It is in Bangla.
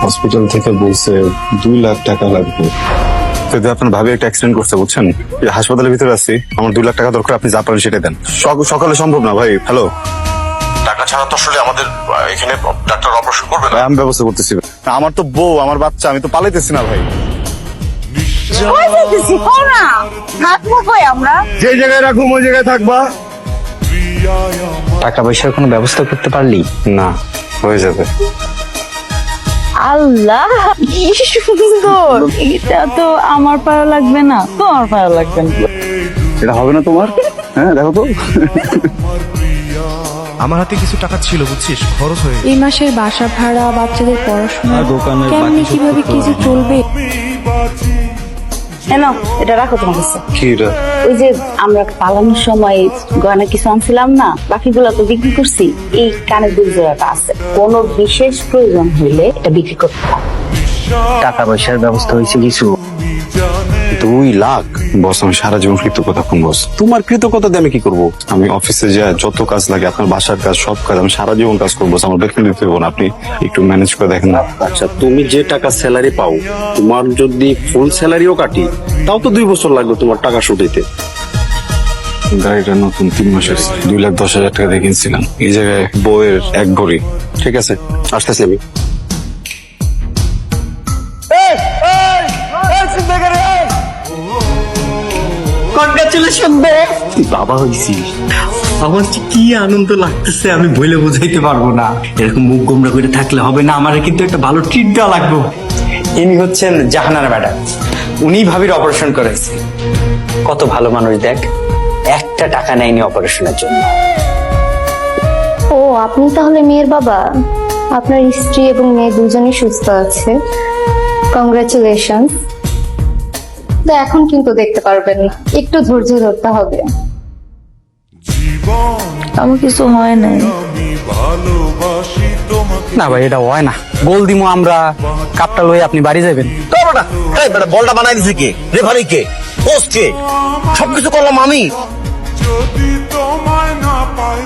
হসপিটাল থেকে বলছে 2 লাখ টাকা লাগবে। যদি আপনার ভাবি একটা অ্যাক্সিডেন্ট করছে বুঝছেন, হাসপাতালের ভিতরে আছি, আমার 2 লাখ টাকা দরকার, আপনি যা পারেন সেটা দেন। সকালে সম্ভব না ভাই। হ্যালো, টাকা ছাড়া তো আসলে আমাদের এখানে ডাক্তার অপারেশন করবে না। আমি ব্যবস্থা করতেছি। আমার তো বউ, আমার বাচ্চা, আমি তো পালাইতেছি না ভাই। যে জায়গায় রাখুম ওই জায়গায় থাকবা। টাকা পয়সার কোনো ব্যবস্থা করতে পারলি? না, হয়ে যাবে। আল্লাহ কি সুন্দর! এটা তো আমার পায়ে লাগবে না, তোমার পায়ে লাগবে না। এটা হবে না তোমার? হ্যাঁ দেখো তো। আমার হাতে কিছু টাকা ছিল বুঝছিস, খরচ হয়ে এই মাসের বাসা ভাড়া, বাচ্চাদের পড়াশোনা, দোকানের কেমনি কিভাবে কি যে চলবে। কেন এটা রাখো তোমার কাছে। কি এটা? ওই যে আমরা পালানোর সময় গয়না কিছু আনছিলাম না, বাকিগুলো তো বিক্রি করছি। এই কানের দুল জোড়াটা আছে, কোনো বিশেষ প্রয়োজন হইলে এটা বিক্রি করতে হবে। টাকা পয়সার ব্যবস্থা হয়েছে কিছু? 2 লাখ? বস, আমি সারা জীবন কৃতজ্ঞতা কোন বস? তোমার কৃতজ্ঞতা দিয়ে আমি কি করবো? আমি অফিসে যা যত কাজ লাগে, আপনার বাসার কাজ, সব কাজ আমি সারা জীবন কাজ করবো। আমার বেতন দিতে হবে না, আপনি একটু ম্যানেজ করে দেখেন না। আচ্ছা, তুমি যে টাকা স্যালারি পাও, তোমার যদি ফুল স্যালারিও কাটি, তাও তো 2 বছর লাগবে তোমার টাকা শোধ দিতে। গাড়িটা নতুন, 3 মাসের, 2,10,000 টাকা দিয়ে কিনছিলাম। এই জায়গায় বইয়ের 1 ভরি। ঠিক আছে, আসতেছি আমি। কনগ্রাচুলেশন বে, বাবা হইছিস। আমার যে কি আনন্দ লাগতেছে আমি বলে বোঝাইতে পারবো না। এরকম মুখ গোমরা করে থাকলে হবে না, আমারে কিন্তু একটা ভালো ট্রিট দেওয়া লাগবে। ইনি হচ্ছেন জাহানারা ম্যাডাম, উনি ভাবির অপারেশন করেছে। কত ভালো মানুষ দেখ, একটা টাকা নেয়নি অপারেশনের জন্য। ও, আপনি তাহলে মেয়ের বাবা? আপনার স্ত্রী এবং মেয়ে দুজনই সুস্থ আছে, কংগ্রাচুলেশন। এখন কিন্তু দেখতে পারবেন না, একটু ধৈর্য ধরতে হবে। আমার কিছু হয় নাই। না ভাই, এটা হয় না। গোল দিমু আমরা, কাপটা লই আপনি বাড়ি যাবেন। বলটা বানাই দিছে কে? রেফারি কে? কোচ কে? সবকিছু করলাম আমি। যদি তোমায় না পাই